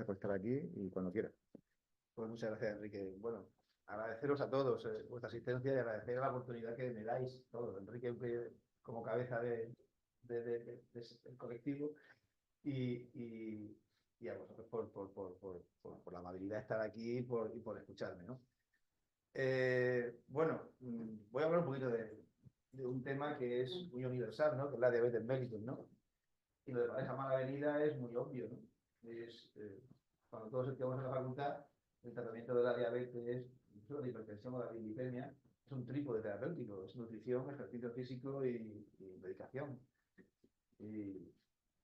gracias por estar aquí y cuando quieras. Pues muchas gracias, Enrique. Bueno, agradeceros a todos vuestra asistencia y agradecer la oportunidad que me dais todos. Enrique como cabeza del colectivo y a vosotros por la amabilidad de estar aquí y por escucharme, ¿no? Bueno, voy a hablar un poquito de un tema que es muy universal, ¿no? Que es la diabetes mellitus, ¿no? Y lo de pareja mala venida es muy obvio, ¿no? Cuando todos estudiamos en la facultad, el tratamiento de la diabetes, incluso la hipertensión o la dislipemia, es un trípode terapéutico, es nutrición, ejercicio físico y medicación. Y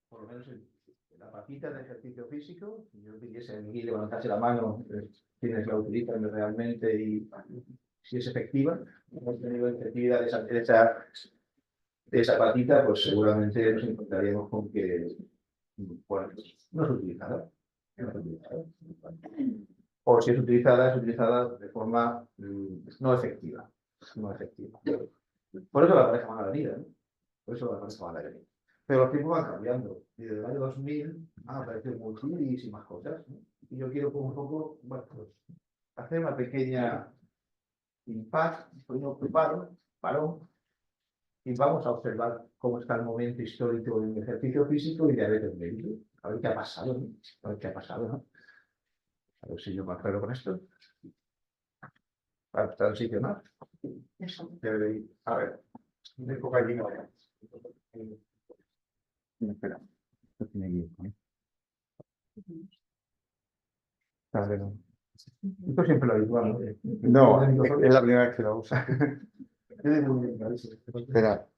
por lo menos en la patita de ejercicio físico, si yo pidiese aquí levantarse la mano, quienes la utilizan realmente y si es efectiva, hemos tenido efectividad de esa patita, pues seguramente nos encontraríamos con que, bueno, no es utilizada. O si es utilizada de forma no efectiva. No efectiva. Por eso la pareja mala venida, ¿no? Por eso la pareja mala venida. Pero los tiempos van cambiando. Y desde el año 2000 han aparecido muchísimas cosas, ¿no? Y yo quiero un poco, bueno, pues, hacer una pequeña impasse, un parón, y vamos a observar cómo está el momento histórico del ejercicio físico y diabetes mellitus. A ver qué ha pasado, ¿no? A ver qué ha pasado, ¿no? A ver si yo me aclaro con esto. Para transicionar. Eso. A ver. Me pongo allí, no. Espera. Esto tiene que ir, ¿no? Vale, no. Esto siempre lo habitual, ¿no? No, es la primera vez que lo usa. Espera.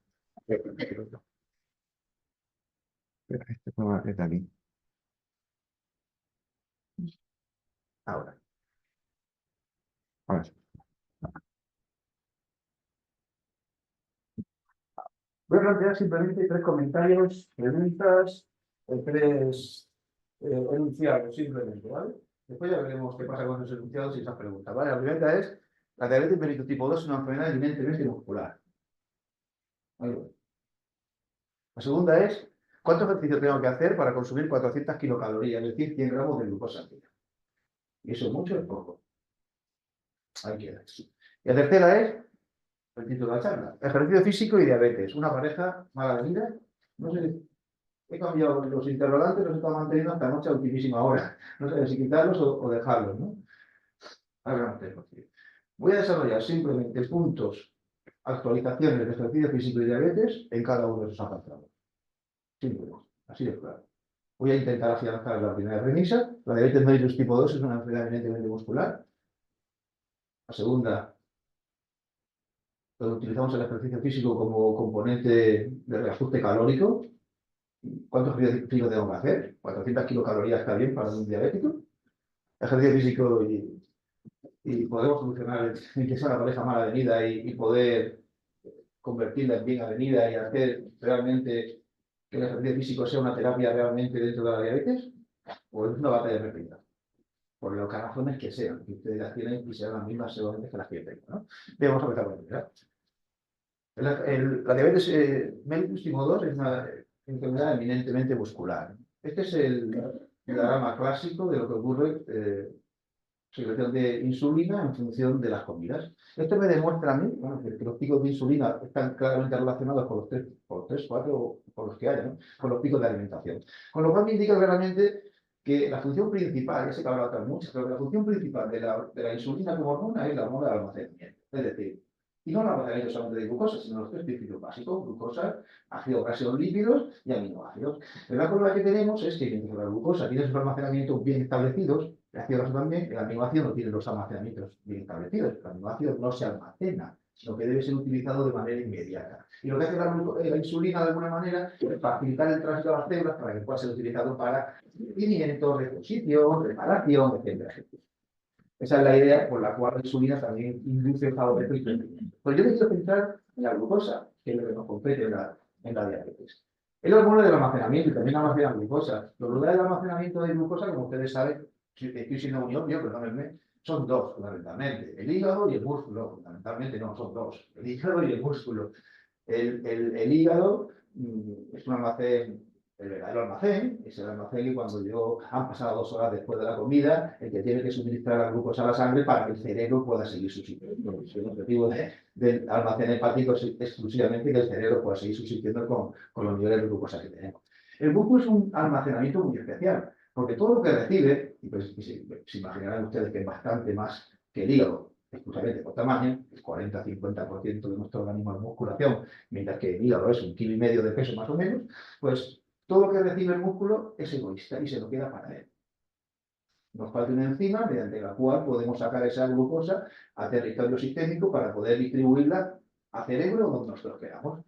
Espera, este tema es de aquí. Ahora. Ahora sí. Voy a plantear simplemente tres comentarios, preguntas, tres enunciados, simplemente, ¿vale? Después ya veremos qué pasa con esos enunciados y esas preguntas, ¿vale? La primera es, la diabetes mellitus tipo 2 es una enfermedad eminentemente muscular. Ahí voy. La segunda es, ¿cuánto ejercicio tengo que hacer para consumir 400 kilocalorías, es decir, 100 gramos de glucosa al día? ¿Y eso es mucho o es poco? Ahí queda. Y la tercera es, el título de la charla, ejercicio físico y diabetes, una pareja mala venida. No sé, he cambiado los interrogantes, los he estado manteniendo hasta noche a ultimísima hora. No sé si quitarlos o dejarlos, ¿no? Ahora no. Voy a desarrollar simplemente puntos, actualizaciones de ejercicio físico y diabetes en cada uno de esos apartados. Simplemente, así de claro. Voy a intentar afianzar la primera premisa. La diabetes mellitus tipo 2 es una enfermedad eminentemente muscular. La segunda, utilizamos el ejercicio físico como componente de reajuste calórico. ¿Cuánto ejercicio físico tengo que hacer? 400 kilocalorías está bien para un diabético. Ejercicio físico y podemos solucionar en que sea una pareja mal avenida y poder convertirla en bien avenida y hacer realmente que el ejercicio físico sea una terapia realmente dentro de la diabetes, o es una batalla repetida, por lo que razones que sean, que ustedes las tienen y sean las mismas seguramente que las que yo tengo, ¿no? Bien, vamos a empezar con la diabetes mellitus tipo 2 es una enfermedad eminentemente muscular. Este es el diagrama clásico de lo que ocurre secreción de insulina en función de las comidas. Esto me demuestra a mí, bueno, que los picos de insulina están claramente relacionados con los tres, cuatro, con los que haya, ¿no? Con los picos de alimentación. Con lo cual me indica claramente que la función principal, ya sé que habrá otras muchas, pero la función principal de la insulina como hormona es la hormona de almacenamiento. Es decir, y no el almacenamiento solamente de glucosa, sino los tres principios básicos: glucosa, ácido grasos lípidos y aminoácidos. La curva que tenemos es que mientras la glucosa tiene sus almacenamientos bien establecidos, el ácido graso también, el aminoácido no tiene los almacenamientos bien establecidos. El aminoácido no se almacena, sino que debe ser utilizado de manera inmediata. Y lo que hace la insulina, de alguna manera, es facilitar el tránsito de las células para que pueda ser utilizado para mantenimiento, reposición, reparación, etc. Esa es la idea por la cual la insulina también induce el favorito y crecimiento. Pues yo necesito centrar en la glucosa, que es lo que nos compete en la diabetes. El hormona del almacenamiento y también almacena glucosa. Los lugares de almacenamiento de glucosa, como ustedes saben, estoy siendo muy obvio, perdónenme, son dos fundamentalmente: el hígado y el músculo. Fundamentalmente no, son dos: el hígado y el músculo. El hígado es un almacén el verdadero almacén es el almacén que cuando han pasado 2 horas después de la comida, el que tiene que suministrar la glucosa a la sangre para que el cerebro pueda seguir subsistiendo. El objetivo del almacén hepático es exclusivamente que el cerebro pueda seguir subsistiendo con los niveles de glucosa que tenemos. El músculo es un almacenamiento muy especial, porque todo lo que recibe, y pues, se imaginarán ustedes que es bastante más que el hígado, exclusivamente por tamaño, el 40-50% de nuestro organismo es musculación, mientras que el hígado es 1,5 kilos de peso más o menos, pues todo lo que recibe el músculo es egoísta y se lo queda para él. Nos falta una enzima mediante la cual podemos sacar esa glucosa a territorio sistémico para poder distribuirla a cerebro donde nosotros queramos.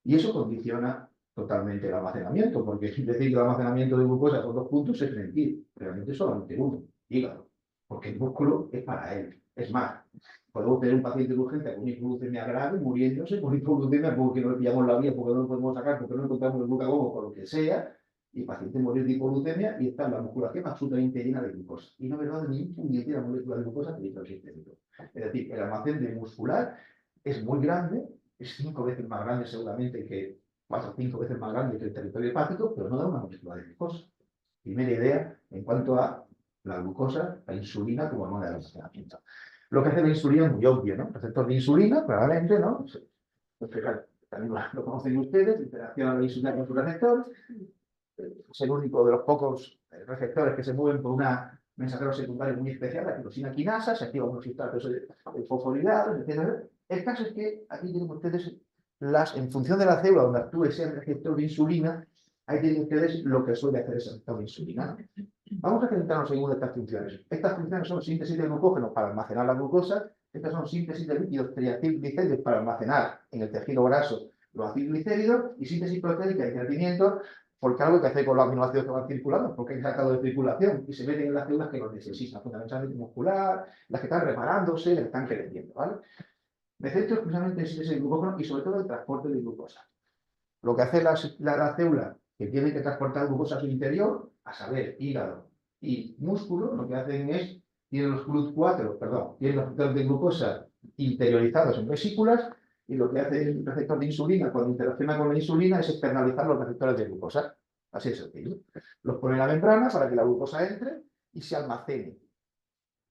Y eso condiciona totalmente el almacenamiento, porque decir que el almacenamiento de glucosa son 2 puntos es mentir. Realmente solamente uno, hígado, porque el músculo es para él. Es más, podemos tener un paciente de urgencia con hipoglucemia grave, muriéndose por hipoglucemia porque no le pillamos la vía, porque no lo podemos sacar, porque no encontramos el glucagón o por lo que sea, y el paciente morir de hipoglucemia y está en la musculación absolutamente llena de glucosa. Y no me da ni un puñetera molécula de glucosa que dice el sistémico. Es decir, el almacén de muscular es muy grande, es 5 veces más grande seguramente que 4 o 5 veces más grande que el territorio hepático, pero no da una molécula de glucosa. Primera idea en cuanto a la glucosa, la insulina como modo de almacenamiento. Lo que hace la insulina es muy obvio, ¿no? Receptor de insulina, claramente, ¿no? También lo conocen ustedes, interacciona la insulina con su receptor. Es el único de los pocos receptores que se mueven por una mensajero secundario muy especial, la tirosina quinasa, se activan unos sustratos fosforilados, etc. El caso es que aquí tienen ustedes en función de la célula donde actúe ese receptor de insulina, ahí tienen ustedes lo que suele hacer ese receptor de insulina. Vamos a centrarnos en una de estas funciones. Estas funciones son síntesis de glucógeno para almacenar la glucosa, estas son síntesis de líquidos triacilglicéridos para almacenar en el tejido graso los acilglicéridos y síntesis proteica y crecimiento porque algo que hacer con los aminoácidos que van circulando, porque hay sacado de circulación y se meten en las células que los necesitan, fundamentalmente muscular, las que están reparándose, las que están creciendo, ¿vale? Me centro exclusivamente en síntesis de glucógeno y sobre todo el transporte de glucosa. Lo que hace la célula que tiene que transportar glucosa a su interior, a saber, hígado y músculo, lo que hacen es, tienen los GLUT4, perdón, tienen los receptores de glucosa interiorizados en vesículas, y lo que hace el receptor de insulina cuando interacciona con la insulina es externalizar los receptores de glucosa. Así de sencillo. Los pone en la membrana para que la glucosa entre y se almacene.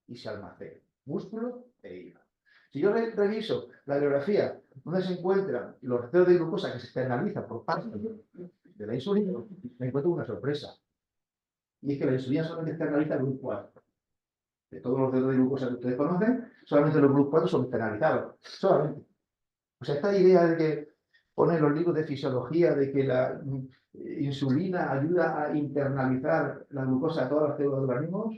Y se almacene. Músculo e hígado. Si yo reviso la bibliografía donde se encuentran los receptores de glucosa que se externalizan por parte de la insulina, me encuentro una sorpresa. Y es que la insulina solamente externaliza el GLUT4. De todos los receptores de glucosa que ustedes conocen, solamente los GLUT4 son externalizados. Solamente. O sea, esta idea de que ponen los libros de fisiología de que la insulina ayuda a internalizar la glucosa a todas las células del organismo,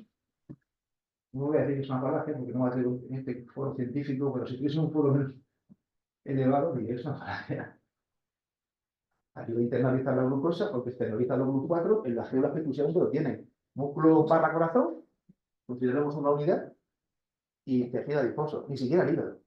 no voy a decir que es una falacia porque no va a ser en este foro científico, pero si tuviese un foro menos elevado, diría que es una falacia. Ayuda a internalizar la glucosa porque externaliza los GLUT4 en las células que exclusivamente lo tienen. Músculo barra corazón, consideramos una unidad, y tejido adiposo, ni siquiera el hígado.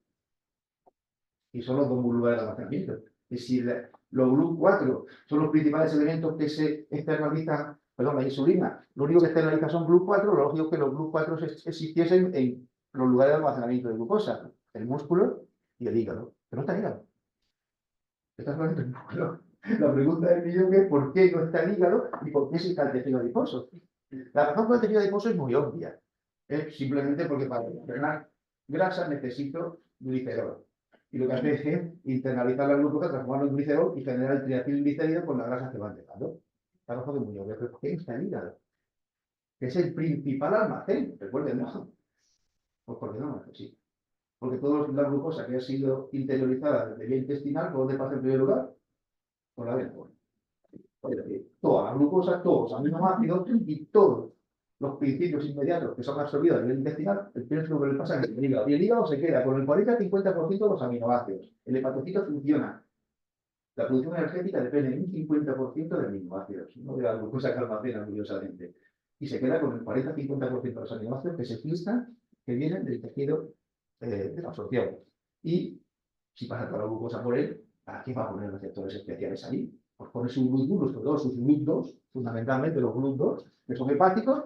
Y son los 2 lugares de almacenamiento. Es decir, los GLUT4 son los principales elementos que se externalizan, perdón, la insulina. Lo único que externaliza son GLUT4, lo lógico es que los GLUT4 existiesen en los lugares de almacenamiento de glucosa, el músculo y el hígado. Pero no está el hígado. Está solamente el músculo. La pregunta del millón es ¿por qué no está el hígado y por qué sí está el tejido adiposo? La razón por el tejido adiposo es muy obvia. Es simplemente porque para drenar grasa necesito glicerol. Y lo que hace es internalizar la glucosa, transformarlo en glicerol y generar el triacilglicérido con las grasas que van dejando. La razón es muy obvia. ¿Pero por qué está el hígado? Que es el principal almacén, recuerden, ¿no? Pues porque no lo necesita. Porque toda la glucosa que ha sido interiorizada desde vía intestinal, ¿por dónde pasa en primer lugar? Por la vena. Es decir, toda la glucosa, todos los aminoácidos y todos los principios inmediatos que son absorbidos a nivel intestinal, el primer que le pasa es el hígado. Y el hígado se queda con el 40-50% de los aminoácidos. El hepatocito funciona. La producción energética depende de un 50% de aminoácidos, no de la glucosa que almacena, curiosamente. Y se queda con el 40-50% de los aminoácidos que se filtran, que vienen del tejido de la absorción. Y si pasa toda la glucosa por él, ¿para qué va a poner receptores especiales ahí? Pues pone sus GLUT1, sobre todo sus GLUT2, fundamentalmente los GLUT2, que son hepáticos,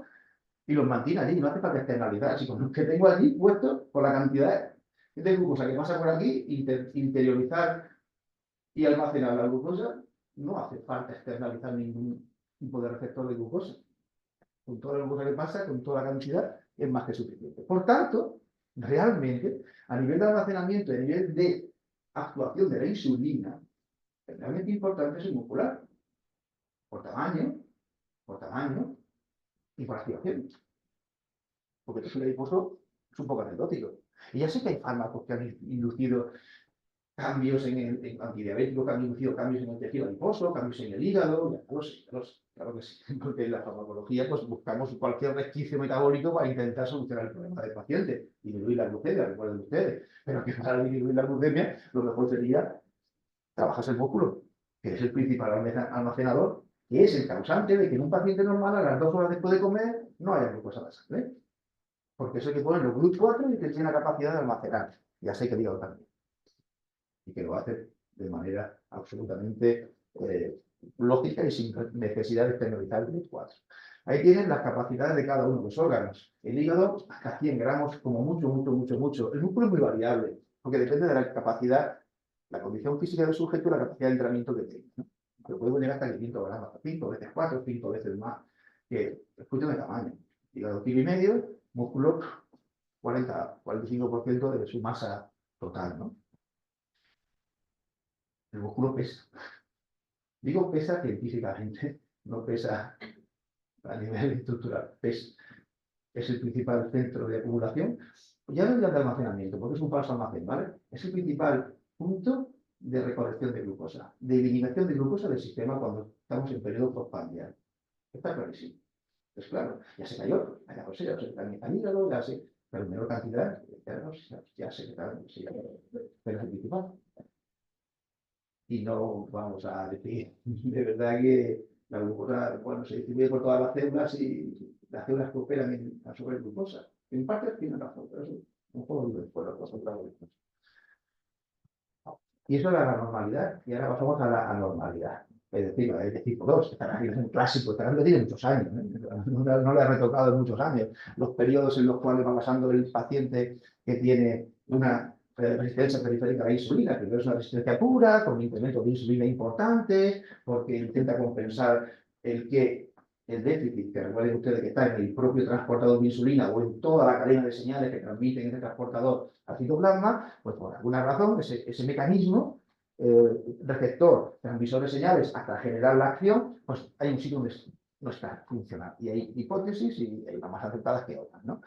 y los mantiene allí, no hace falta externalizar. Así como los que tengo allí puestos, por la cantidad de glucosa que pasa por aquí, interiorizar y almacenar la glucosa, no hace falta externalizar ningún tipo de receptor de glucosa. Con toda la glucosa que pasa, con toda la cantidad, es más que suficiente. Por tanto, realmente, a nivel de almacenamiento, a nivel de actuación de la insulina, es realmente importante es el muscular, por tamaño y por activación. Porque el tejido adiposo es un poco anecdótico. Y ya sé que hay fármacos que han inducido cambios en antidiabéticos, que han inducido cambios en el tejido adiposo, cambios en el hígado, ya lo sé, claro que sí. Porque en la farmacología pues, buscamos cualquier resquicio metabólico para intentar solucionar el problema del paciente, disminuir la glucemia, recuerden ustedes. Pero que para disminuir la glucemia, lo mejor sería trabajar el músculo, que es el principal almacenador, que es el causante de que en un paciente normal a las 2 horas después de comer no haya glucosa en la sangre. Porque eso hay que ponerlo GLUT4 y que tiene la capacidad de almacenar. Ya sé que el hígado también. Y que lo hace de manera absolutamente lógica y sin necesidad de exteriorizar el GLUT4. Ahí tienen las capacidades de cada uno de los órganos. El hígado, hasta 100 gramos, como mucho. El músculo es muy variable, porque depende de la capacidad, la condición física del sujeto y la capacidad de entrenamiento que tenga, ¿no? Pero puede llegar hasta 500 gramos, 5 veces 4, 5 veces más. Que es cuestión de tamaño. Hígado, kilo y medio, músculo 40-45% de su masa total, ¿no? El músculo pesa. Digo pesa científicamente, no pesa a nivel estructural. Pesa. Es el principal centro de acumulación. Ya no digo de almacenamiento, porque es un falso almacén, ¿vale? Es el principal punto de recolección de glucosa, de eliminación de glucosa del sistema cuando estamos en periodo postprandial. Está clarísimo. Es claro, ya sé que hay otros, hay otros, ya sé que también está el hígado, ya sé, pero en menor cantidad, ya sé que también, sí, pero es el principal. Y no vamos a decir, de verdad que la glucosa, bueno, se distribuye por todas las células y las células cooperan en absorber glucosa. En parte tiene razón, pero es un juego de esfuerzo, y eso era la normalidad, y ahora pasamos a la anormalidad. Es decir, la de tipo 2, es un clásico, está de muchos años, no le ha retocado en muchos años. Los periodos en los cuales va pasando el paciente que tiene una resistencia periférica a la insulina, que es una resistencia pura, con un incremento de insulina importante, porque intenta compensar el déficit, que recuerden ustedes que está en el propio transportador de insulina o en toda la cadena de señales que transmiten ese transportador al citoplasma, pues por alguna razón ese mecanismo, receptor, transmisor de señales, hasta generar la acción, pues hay un sitio donde no está funcionando. Y hay hipótesis y hay unas más aceptadas que otras, ¿no?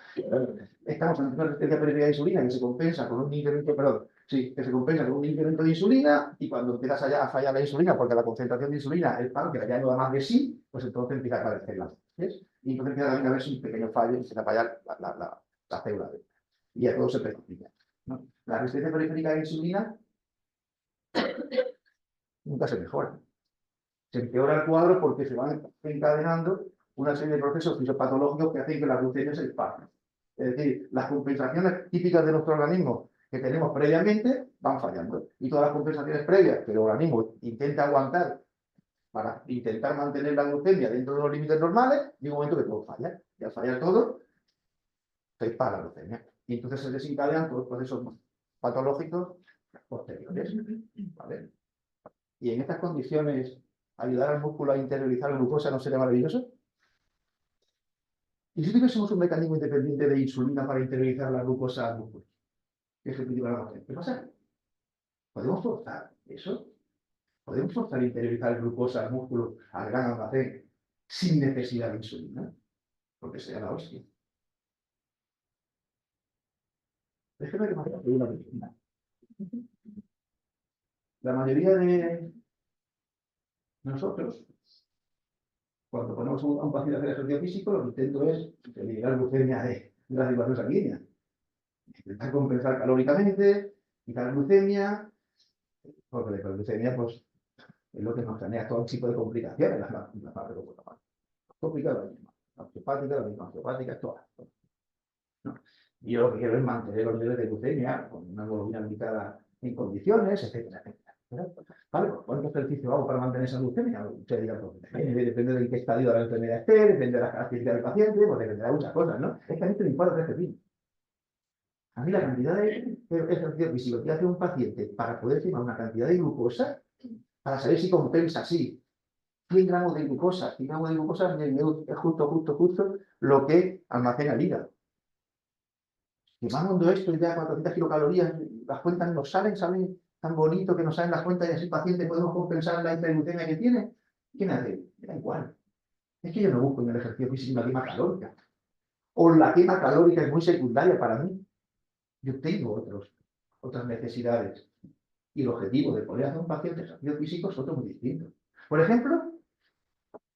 Estamos en una resistencia periférica de insulina que se compensa con un incremento, que se compensa con un incremento de insulina, y cuando empiezas a fallar la insulina, porque la concentración de insulina, el páncreas ya no da más de sí, pues entonces empieza a aparecer la ¿ves? Y entonces empieza también a haber un pequeño fallo y empieza a fallar la célula. Y ya todo se precipita, ¿no? La resistencia periférica de insulina nunca se mejora. Se empeora el cuadro porque se van encadenando una serie de procesos fisiopatológicos que hacen que la glucemia se dispare. Es decir, las compensaciones típicas de nuestro organismo que tenemos previamente van fallando. Y todas las compensaciones previas que el organismo intenta aguantar para intentar mantener la glucemia dentro de los límites normales, llega un momento que todo falla. Y al fallar todo, se dispara la glucemia. Y entonces se desencadenan todos los procesos patológicos posteriores, ¿vale? Y en estas condiciones, ayudar al músculo a interiorizar la glucosa no sería maravilloso. ¿Y si tuviésemos un mecanismo independiente de insulina para interiorizar la glucosa al músculo? ¿Qué es el principal almacén? ¿Qué pasa? ¿Podemos forzar eso? ¿Podemos forzar interiorizar glucosa al músculo, al gran almacén, sin necesidad de insulina? Porque sería la hostia. Déjeme que me una pregunta. La mayoría de nosotros, cuando ponemos a un paciente a hacer ejercicio físico, lo que intento es eliminar glucemia de la circulación sanguínea. Intentar compensar calóricamente, quitar glucemia, porque la hiperglucemia pues, es lo que nos genera todo tipo de complicaciones. Las más complicadas, la misma. La osteopática, la misma osteopática, todas. ¿No? Y yo lo que quiero es mantener los niveles de glucemia con una hemoglobina glicada en condiciones, etcétera, etcétera. ¿Vale? ¿Cuánto ejercicio hago para mantener esa glucemia? Usted dirá, pues, depende de en qué estadio de la enfermedad esté, depende de las características del paciente, pues dependerá de muchas cosas, ¿no? Es que a mí me importa este fin. A mí la cantidad de ejercicio físico que hace un paciente para poder firmar una cantidad de glucosa para saber si compensa, sí. 100 gramos de glucosa, 100 gramos de glucosa es justo lo que almacena el hígado. Quemando esto ya 400 kilocalorías, las cuentas nos salen tan bonito que nos salen las cuentas y así el paciente podemos compensar la hiperglucemia que tiene. ¿Quién hace? Da igual. Es que yo no busco en el ejercicio físico una quema calórica. O la quema calórica es muy secundaria para mí. Yo tengo otras necesidades. Y el objetivo de poder hacer un paciente ejercicio físico es otro muy distinto. Por ejemplo,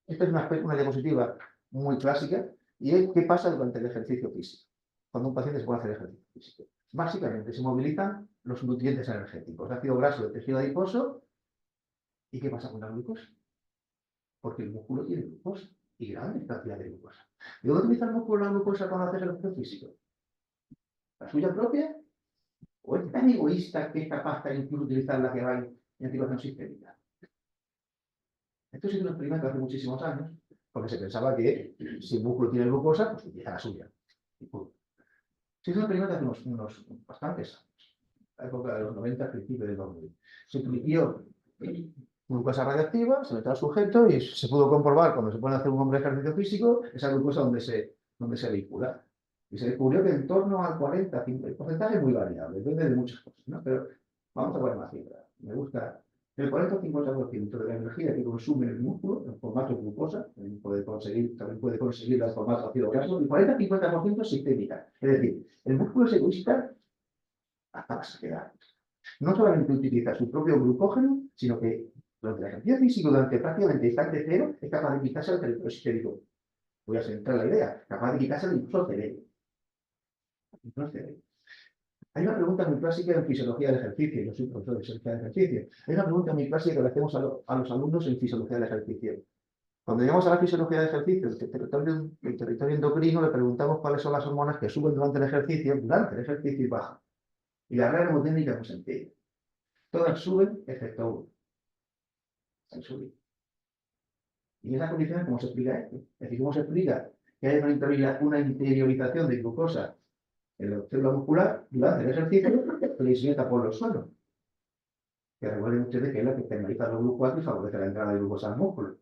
esta es una diapositiva muy clásica, y es qué pasa durante el ejercicio físico, cuando un paciente se puede hacer ejercicio físico. Básicamente se movilizan los nutrientes energéticos, ácido graso de tejido adiposo, ¿y qué pasa con la glucosa? Porque el músculo tiene glucosa, y grandes cantidades de glucosa. ¿De dónde utiliza el músculo la glucosa cuando hace ejercicio físico? ¿La suya propia? ¿O es tan egoísta que es capaz de incluso utilizar la que va en activación sistémica? Esto es un experimento hace muchísimos años, porque se pensaba que si el músculo tiene glucosa, pues utiliza la suya. Se hizo un experimento hace unos bastantes años, la época de los 90, principios del 2000. Se utilizó glucosa radiactiva, se metió al sujeto y se pudo comprobar cuando se pone a hacer un hombre de ejercicio físico, esa glucosa donde se vincula. Y se descubrió que en torno al 40, 50%, el porcentaje es muy variable, depende de muchas cosas, ¿no? Pero vamos a poner una cifra. Me gusta el 40 o 50% de la energía que consume el músculo en formato glucosa, también puede conseguirla en formato ácido graso, el 40-50% es sistémica. Es decir, el músculo es egoísta hasta la saciedad. No solamente utiliza su propio glucógeno, sino que durante el ejercicio físico, durante prácticamente instante cero, es capaz de quitarse al territorio sistémico. Voy a centrar la idea, capaz de quitarse incluso al cerebro. Hay una pregunta muy clásica en fisiología del ejercicio, yo soy profesor de fisiología del ejercicio. Hay una pregunta muy clásica que le hacemos a los alumnos en fisiología del ejercicio. Cuando llegamos a la fisiología del ejercicio, el territorio endocrino, le preguntamos cuáles son las hormonas que suben durante el ejercicio y bajan. Y la regla hemodinámica es muy sencilla. Todas suben, excepto una. La insulina. Y en esas condiciones, ¿cómo se explica esto? Es decir, ¿cómo se explica que hay una interiorización de glucosa en la célula muscular durante el ejercicio que les meta por los suelos? Que recuerden ustedes que es la que externaliza los GLUT4 y favorece la entrada de glucosa al músculo.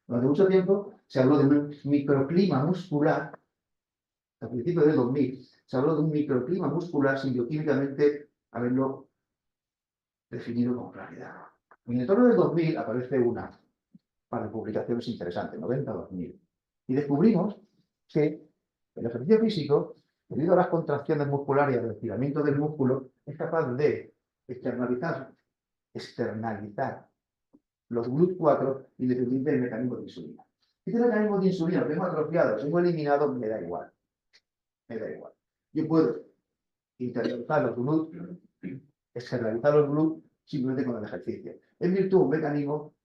Durante mucho tiempo se habló de un microclima muscular, a principios del 2000, se habló de un microclima muscular sin bioquímicamente haberlo definido con claridad. En el torno del 2000 aparece una par de publicaciones interesantes, 90-2000, y descubrimos que el ejercicio físico, debido a las contracciones musculares y al estiramiento del músculo, es capaz de externalizar los GLUT4 independiente del mecanismo de insulina. Si este mecanismo de insulina lo tengo atrofiado, lo tengo eliminado, me da igual. Me da igual. Yo puedo internalizar los GLUT, externalizar los GLUT simplemente con el ejercicio. En virtud de un mecanismo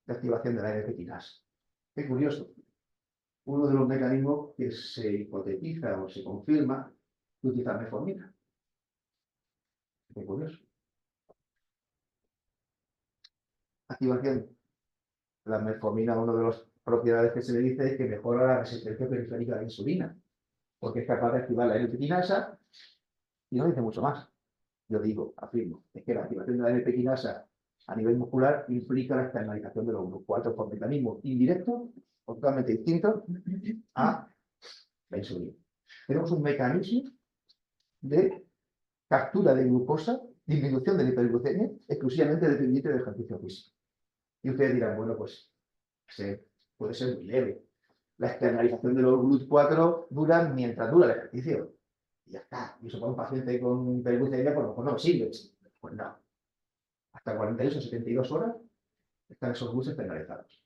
de activación de la AMP quinasa. Qué curioso. Uno de los mecanismos que se hipotetiza o se confirma que utiliza metformina. Qué curioso. Activación. La metformina, una de las propiedades que se le dice es que mejora la resistencia periférica a la insulina, porque es capaz de activar la AMP quinasa y no dice mucho más. Yo digo, afirmo, es que la activación de la AMP quinasa a nivel muscular implica la externalización de los GLUT4 por mecanismo indirecto, totalmente distinto a la insulina. Tenemos un mecanismo de captura de glucosa, disminución de la hiperglucemia, exclusivamente dependiente del ejercicio físico. Y ustedes dirán, bueno, pues puede ser muy leve. La externalización de los GLUT4 dura mientras dura el ejercicio. Y ya está. Y eso para un paciente con hiperglucemia, pues a lo mejor no sirve. Pues no. Hasta 48 o 72 horas están esos GLUTs externalizados.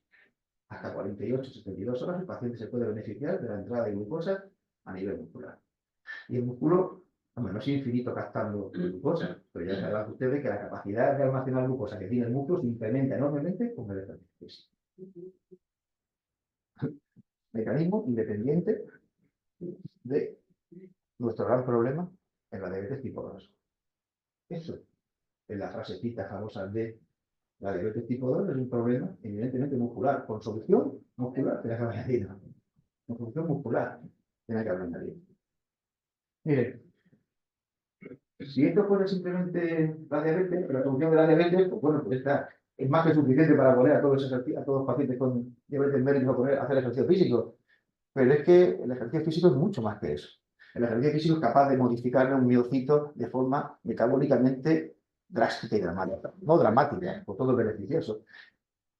Hasta 48 o 72 horas el paciente se puede beneficiar de la entrada de glucosa a nivel muscular. Y el músculo, hombre, no es infinito captando glucosa, pero ya sabrán ustedes que la capacidad de almacenar glucosa que tiene el músculo se incrementa enormemente con el ejercicio. Mecanismo independiente de nuestro gran problema en la diabetes tipo 2. Eso, en la frasecita famosa de la diabetes tipo 2, es un problema evidentemente muscular, con solución muscular, tiene que haber añadido. Con solución muscular, tiene que haber añadido. Miren, si esto fuera simplemente la diabetes, la solución de la diabetes, pues bueno, pues está. es más que suficiente para poner a todos los pacientes con diabetes mellitus a hacer ejercicio físico. Pero es que el ejercicio físico es mucho más que eso. El ejercicio físico es capaz de modificarle un miocito de forma metabólicamente drástica y dramática. No dramática, por todo beneficioso.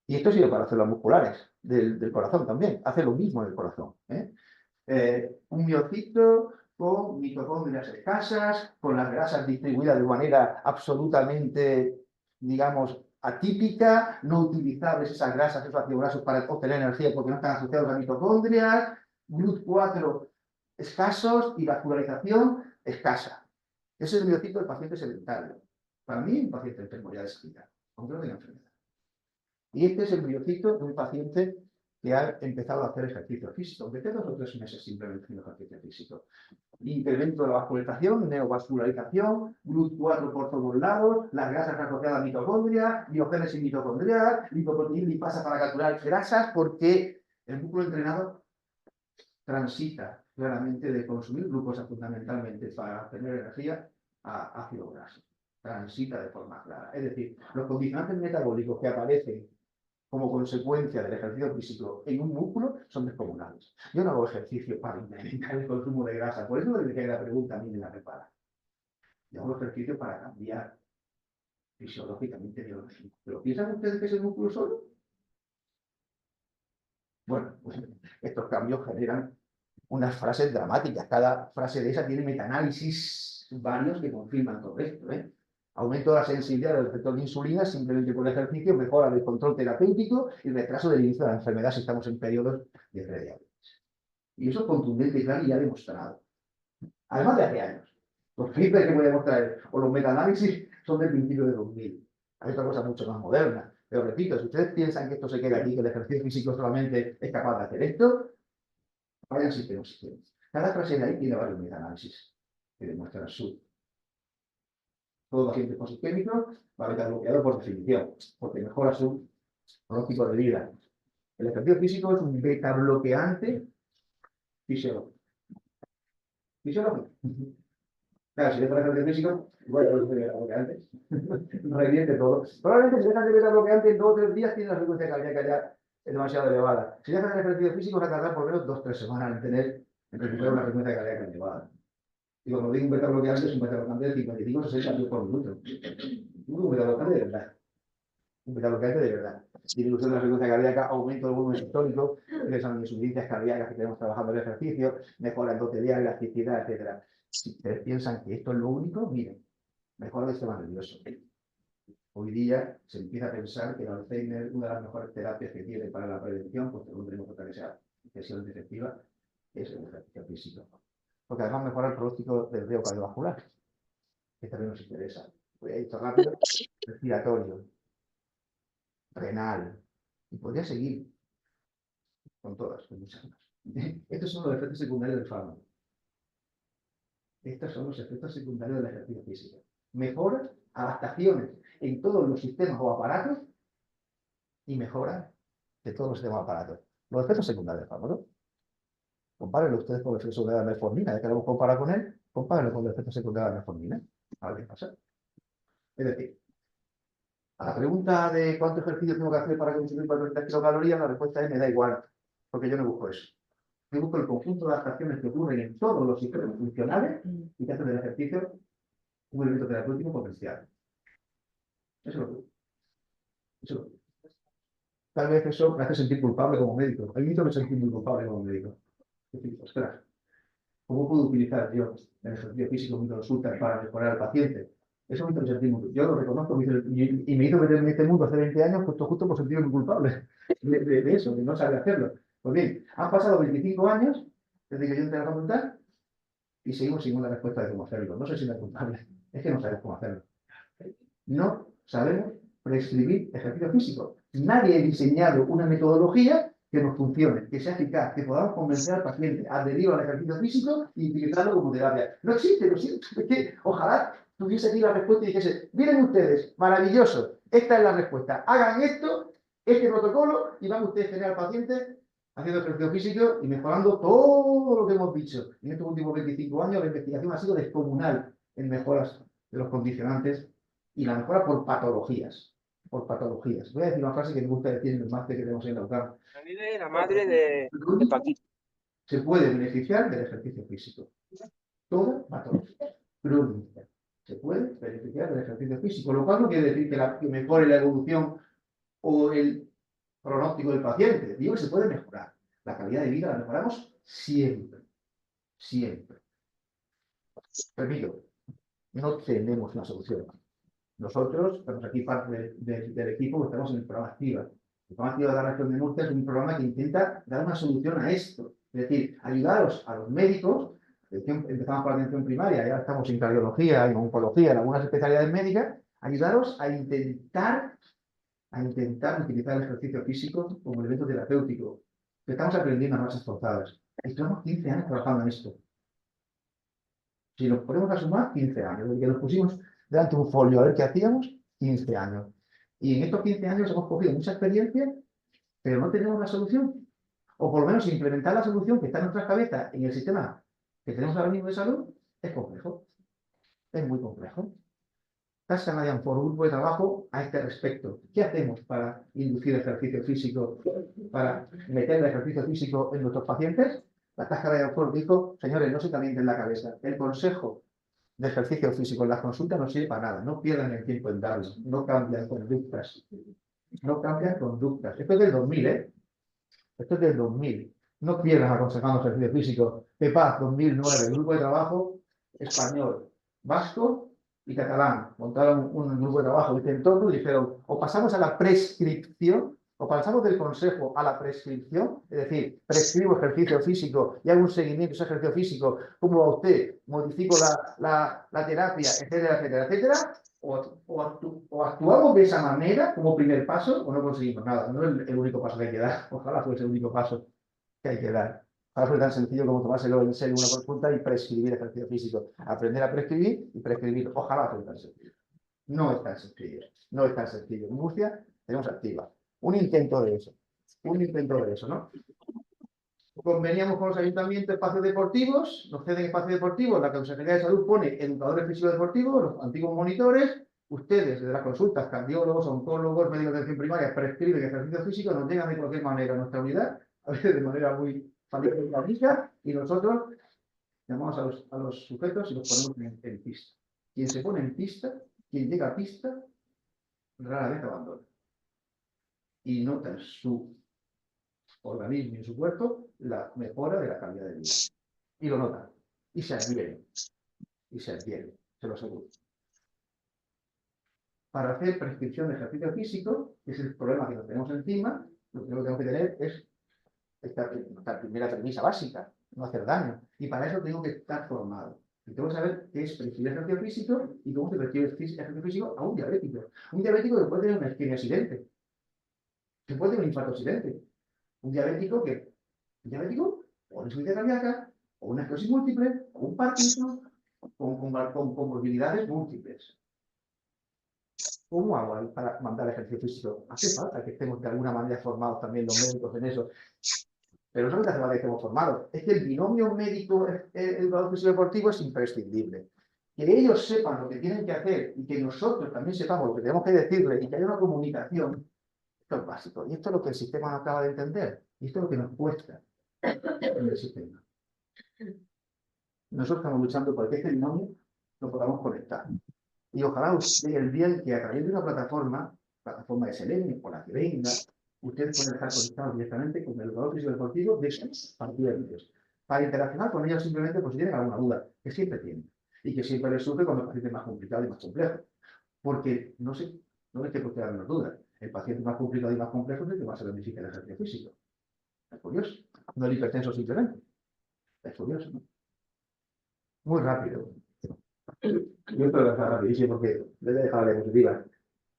Y esto sirve para células musculares del corazón también. Hace lo mismo en el corazón. Un miocito con mitocondrias escasas, con las grasas distribuidas de manera absolutamente, digamos, atípica, no utilizables esas grasas, esos ácidos grasos para obtener energía porque no están asociados a mitocondrias, GLUT4 escasos y vascularización escasa. Ese es el miocito del paciente sedentario. Para mí, un paciente enfermo ya de salida, aunque no tenga enfermedad. Y este es el miocito de un paciente que ha empezado a hacer ejercicio físico, aunque esté 2 o 3 meses simplemente haciendo ejercicio físico. Incremento de la vascularización, neovascularización, GLUT4 por todos lados, las grasas asociadas a mitocondria, biogénesis mitocondrial, lipoproteína lipasa para capturar grasas, porque el músculo entrenado transita claramente de consumir glucosa fundamentalmente para tener energía a ácido graso. Transita de forma clara. Es decir, los condicionantes metabólicos que aparecen como consecuencia del ejercicio físico en un músculo son descomunales. Yo no hago ejercicio para incrementar el consumo de grasa, por eso le dejé la pregunta a mí en la prepara. Yo hago ejercicio para cambiar fisiológicamente biológico. ¿Pero piensan ustedes que es el músculo solo? Bueno, pues estos cambios generan unas frases dramáticas. Cada frase de esa tiene metaanálisis varios que confirman todo esto. Aumento de la sensibilidad del receptor de insulina simplemente por el ejercicio, mejora del control terapéutico y retraso del inicio de la enfermedad si estamos en periodos de prediabetes. Y eso es contundente, claro, y ya demostrado. Además de hace años. Los papers que voy a mostrar o los metaanálisis son del principio de 2000. Hay otra cosa mucho más moderna. Pero repito, si ustedes piensan que esto se queda aquí, que el ejercicio físico solamente es capaz de hacer esto, vayan sistema. Cada frase de ahí tiene varios metaanálisis que demuestran su. Todo paciente posisquémico va a beta bloqueado por definición, porque mejora su pronóstico de vida. El ejercicio físico es un beta bloqueante fisiológico. Fisiológico. Claro, si deja de ejercicio físico, igual que el beta bloqueante, reviente todo. Probablemente si dejan de beta bloqueante en 2 o 3 días tiene la frecuencia cardíaca ya demasiado elevada. Si dejan de ejercicio físico, va a tardar por lo menos 2 o 3 semanas en recuperar una frecuencia cardíaca elevada. Y cuando digo un beta bloqueante, es un beta bloqueante de 55 o 60 por minuto. Un beta bloqueante de verdad. Un beta bloqueante de verdad. Disminución de la frecuencia cardíaca, aumento del volumen sistólico, que son insuficiencias cardíacas que tenemos trabajando en el ejercicio, mejora endotelial, elasticidad, etc. Si ustedes piensan que esto es lo único, miren, mejora el sistema nervioso. Hoy día se empieza a pensar que el Alzheimer, una de las mejores terapias que tiene para la prevención, pues no tenemos otra que sea infección efectiva, es el ejercicio físico. Porque además mejora el pronóstico del riesgo cardiovascular, que también nos interesa. Voy a ir rápido, respiratorio, renal, y podría seguir con todas, con muchas más. Estos son los efectos secundarios del fármaco. Estos son los efectos secundarios del ejercicio físico. Mejora adaptaciones en todos los sistemas o aparatos y mejora de todos los sistemas o aparatos. Los efectos secundarios del fármaco. Compárenlo ustedes con el efecto secundario de la metformina. Ya que lo compara con él, compárenlo con el efecto secundario de la metformina. A ver qué pasa. Es decir, a la pregunta de cuánto ejercicio tengo que hacer para consumir 400 kilocalorías, la respuesta es me da igual, porque yo no busco eso. Yo busco el conjunto de adaptaciones que ocurren en todos los sistemas funcionales y que hacen del ejercicio un elemento terapéutico potencial. Eso es lo que busco. Eso es lo que busco. Tal vez eso me hace sentir culpable como médico. A mí me hace sentir muy culpable como médico. Es decir, ostras, ¿cómo puedo utilizar yo el ejercicio físico en mi consulta para mejorar al paciente? Eso me hizo sentir muy. Yo lo reconozco y me hizo meterme en este mundo hace 20 años justo por sentirme culpable de eso, de no saber hacerlo. Pues bien, han pasado 25 años desde que yo entré a la facultad y seguimos sin una respuesta de cómo hacerlo. No sé si me es culpable, es que no sabemos cómo hacerlo. No sabemos prescribir ejercicio físico. Nadie ha diseñado una metodología que nos funcione, que sea eficaz, que podamos convencer al paciente adherido al ejercicio físico y utilizarlo como terapia. No existe, lo siento. Es que ojalá tuviese aquí la respuesta y dijese, miren ustedes, maravilloso, esta es la respuesta, hagan esto, este protocolo y van ustedes a tener al paciente haciendo ejercicio físico y mejorando todo lo que hemos dicho. En estos últimos 25 años la investigación ha sido descomunal en mejoras de los condicionantes y la mejora por patologías. por patologías. Voy a decir una frase que me gusta decir en el máster que tenemos en la UCAM. La madre de Paquito. Se puede beneficiar del ejercicio físico. Toda patología crónica se puede beneficiar del ejercicio físico, lo cual no quiere decir que mejore la evolución o el pronóstico del paciente. Digo que se puede mejorar. La calidad de vida la mejoramos siempre. Siempre. Repito, no tenemos una solución. Nosotros, estamos aquí parte del equipo, estamos en el programa Activa. El programa Activa de la Región de Murcia es un programa que intenta dar una solución a esto. Es decir, ayudaros a los médicos. Empezamos por la atención primaria, ya estamos en cardiología, en oncología, en algunas especialidades médicas. Ayudaros a intentar utilizar el ejercicio físico como elemento terapéutico. Estamos aprendiendo a marchas forzadas. Estamos 15 años trabajando en esto. Si nos ponemos a sumar, 15 años. Desde que nos pusimos delante de un folio a ver qué hacíamos, 15 años. Y en estos 15 años hemos cogido mucha experiencia, pero no tenemos la solución. O por lo menos implementar la solución que está en nuestras cabezas en el sistema que tenemos ahora mismo de salud, es complejo. Es muy complejo. Task Canadian for un grupo de trabajo a este respecto. ¿Qué hacemos para inducir el ejercicio físico, para meter el ejercicio físico en nuestros pacientes? La Task Canadian for dijo, señores, no se calienten la cabeza. El consejo de ejercicio físico en las consultas no sirve para nada. No pierdan el tiempo en darlo. No cambian conductas. No cambian conductas. Esto es del 2000, ¿eh? Esto es del 2000. No pierdan aconsejando ejercicio físico. PEPAZ 2009, grupo de trabajo español, vasco y catalán. Montaron un grupo de trabajo en torno y dijeron, o pasamos a la prescripción, o pasamos del consejo a la prescripción, es decir, prescribo ejercicio físico y hago un seguimiento de ese ejercicio físico, cómo va usted, modifico la terapia, etcétera, etcétera, etcétera, o actuamos de esa manera como primer paso o no conseguimos nada. No es el único paso que hay que dar. Ojalá fuese el único paso que hay que dar. Ojalá fuese tan sencillo como tomárselo en serio una consulta y prescribir ejercicio físico. Aprender a prescribir y prescribir. Ojalá fuese tan sencillo. No es tan sencillo. No es tan sencillo. En Murcia tenemos Activa. Un intento de eso. Un intento de eso, ¿no? Conveníamos con los ayuntamientos de espacios deportivos, nos ceden espacios deportivos, la Consejería de Salud pone educadores físicos deportivos, los antiguos monitores, ustedes desde las consultas, cardiólogos, oncólogos, médicos de atención primaria, prescriben ejercicio físico, nos llegan de cualquier manera a nuestra unidad, a veces de manera muy fácil y nosotros llamamos a los sujetos y los ponemos en pista. Quien se pone en pista, quien llega a pista, rara vez abandona. Y nota en su organismo y en su cuerpo la mejora de la calidad de vida. Y lo notan. Y se adhieren. Y se adhieren. Se lo aseguro. Para hacer prescripción de ejercicio físico, que es el problema que nos tenemos encima, lo que tengo que tener es esta primera premisa básica, no hacer daño. Y para eso tengo que estar formado. Y tengo que saber qué es prescribir ejercicio físico y cómo se prescribe ejercicio físico a un diabético. Un diabético que puede tener una isquemia silente. Que puede tener un infarto silente. Un diabético o una insuficiencia cardíaca, o una esclerosis múltiple, o un Parkinson, con comorbilidades múltiples. ¿Cómo hago ahí para mandar ejercicio físico? Hace falta que estemos de alguna manera formados también los médicos en eso. Pero no solamente hace falta que estemos formados, es que el binomio médico-educador físico deportivo es imprescindible. Que ellos sepan lo que tienen que hacer y que nosotros también sepamos lo que tenemos que decirles y que haya una comunicación, esto es básico. Y esto es lo que el sistema no acaba de entender. Y esto es lo que nos cuesta en el sistema. Nosotros estamos luchando por que este binomio lo podamos conectar. Y ojalá llegue el día en que a través de una plataforma de Selenium o la que venga, ustedes pueden estar conectados directamente con el educador físico deportivo de sus pacientes. Para interaccionar con ellos simplemente pues si tienen alguna duda, que siempre tienen. Y que siempre les surge cuando el paciente es más complicado y más complejo. Porque no es que pueda dar menos dudas. El paciente más complicado y más complejo es el que más se beneficia del ejercicio físico. Es curioso. No el hipertenso simplemente. Es curioso, ¿no? Muy rápido. Yo esto lo dejar rapidísimo porque debe dejar la diapositiva.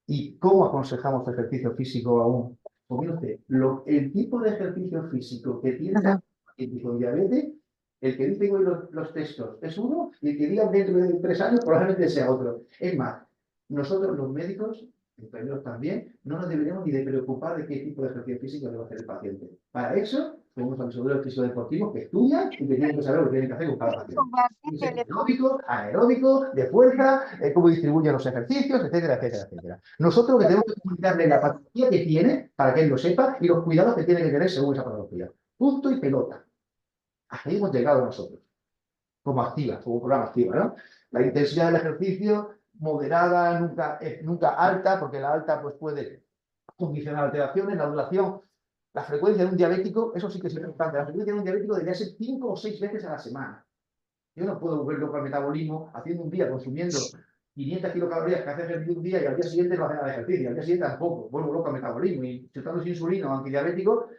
¿Y cómo aconsejamos ejercicio físico aún? Pues mire usted, el tipo de ejercicio físico que tiene el paciente con diabetes, el que dice hoy los textos es uno y el que diga dentro de 3 años probablemente sea otro. Es más, nosotros los médicos, enfermeros también, no nos deberíamos ni de preocupar de qué tipo de ejercicio físico debe hacer el paciente. Para eso tenemos a los seguros físicos deportivos que estudian y que tienen que saber lo que tienen que hacer con cada paciente. Aeróbico, anaeróbico, de fuerza, cómo distribuyen los ejercicios, etcétera, etcétera, etcétera. Nosotros lo que tenemos que comunicarle la patología que tiene, para que él lo sepa, y los cuidados que tiene que tener según esa patología. Punto y pelota. Hasta ahí hemos llegado nosotros, como activa, como programa activa, ¿no? La intensidad del ejercicio, moderada, nunca alta, porque la alta pues, puede condicionar alteraciones, la duración. La frecuencia de un diabético, eso sí que es importante, la frecuencia de un diabético debería ser 5 o 6 veces a la semana. Yo no puedo volver loco al metabolismo haciendo un día, consumiendo 500 kilocalorías que hace ejercicio un día y al día siguiente no hace nada de ejercicio, al día siguiente tampoco, vuelvo loco al metabolismo y chutando insulina o antidiabético,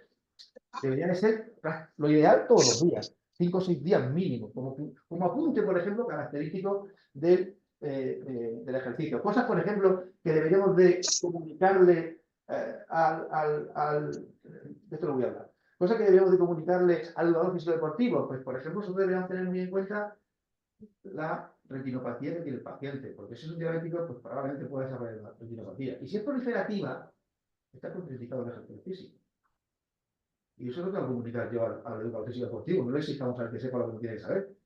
debería de ser lo ideal todos los días, 5 o 6 días mínimo, como apunte, por ejemplo, característico del ejercicio. Cosas, por ejemplo, que deberíamos de comunicarle de esto lo voy a hablar. Cosas que deberíamos de comunicarle al educador físico deportivo, pues por ejemplo, nosotros deberíamos tener muy en cuenta la retinopatía que tiene el paciente, porque si es un diabético, pues probablemente puede desarrollar la retinopatía. Y si es proliferativa, está contraindicado el ejercicio físico. Y eso lo tengo que comunicar yo al educador físico deportivo, no le exijamos al que sepa lo que tiene que saber.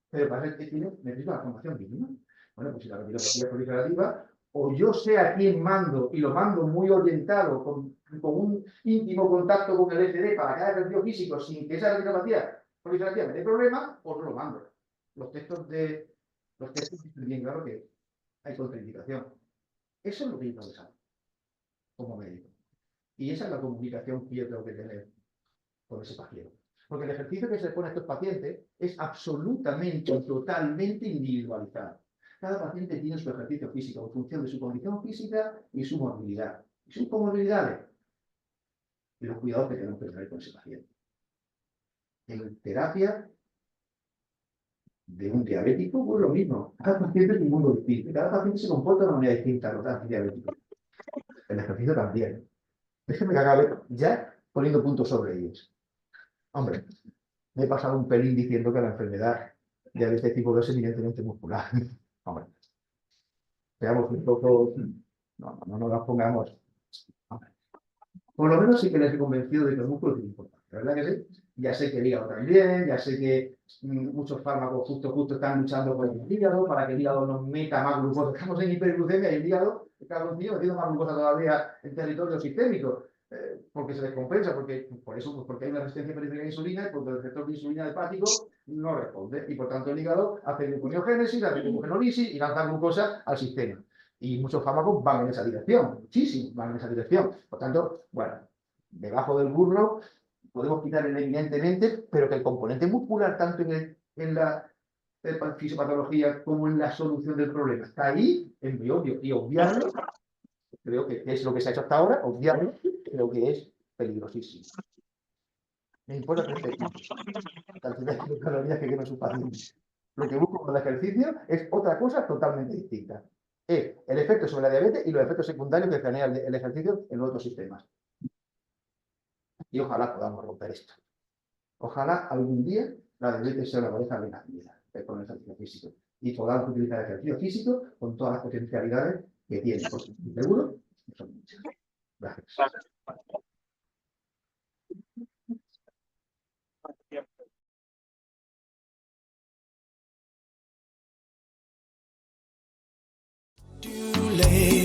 Pero para eso necesita una formación mínima. Bueno, pues si la retinopatía es proliferativa, o yo sé a quién mando y lo mando muy orientado, con un íntimo contacto con el FD para cada ejercicio físico sin que esa retinopatía proliferativa me dé problema, pues no lo mando. Los textos dicen bien claro que hay contraindicación. Eso es lo que yo tengo que saber como médico. Y esa es la comunicación que yo tengo que tener con ese paciente. Porque el ejercicio que se le pone a estos pacientes es absolutamente, totalmente individualizado. Cada paciente tiene su ejercicio físico en función de su condición física y su morbilidad. Y sus comorbilidades. Y los cuidados que tenemos que tener con ese paciente. En terapia de un diabético, pues lo mismo. Cada paciente es un mundo distinto. Cada paciente se comporta de una manera distinta a los antidiabéticos. El ejercicio también. Déjenme que acabe ya poniendo puntos sobre ellos. Hombre, me he pasado un pelín diciendo que la enfermedad de este tipo es evidentemente muscular. Hombre, seamos un poco... No nos las pongamos... Hombre. Por lo menos sí que les he convencido de que el músculo es importante. ¿La verdad que sí? Ya sé que el hígado también, ya sé que muchos fármacos justo están luchando por el hígado, para que el hígado nos meta más glucosa. Estamos en hiperglucemia y el hígado, cada niño metiendo más glucosa todavía en territorio sistémico. Porque se descompensa, porque hay una resistencia periférica a la insulina, y porque el receptor de insulina hepático no responde, y por tanto el hígado hace gluconeogénesis, hace glucogenolisis y lanza glucosa al sistema. Y muchos fármacos van en esa dirección, muchísimos van en esa dirección. Por tanto, bueno, debajo del burro podemos quitar evidentemente, pero que el componente muscular, tanto en la fisiopatología como en la solución del problema, está ahí, es muy obvio, y obviarlo, creo que es lo que se ha hecho hasta ahora, obviarlo, creo que es peligrosísimo. Me importa que cantidad de calorías que quema su paciente. Lo que busco con el ejercicio es otra cosa totalmente distinta. Es el efecto sobre la diabetes y los efectos secundarios que genera el ejercicio en otros sistemas. Y ojalá podamos romper esto. Ojalá algún día la diabetes sea una pareja de la vida con el ejercicio físico. Y podamos utilizar el ejercicio físico con todas las potencialidades que tiene. Porque seguro que son muchas. Gracias. Too late.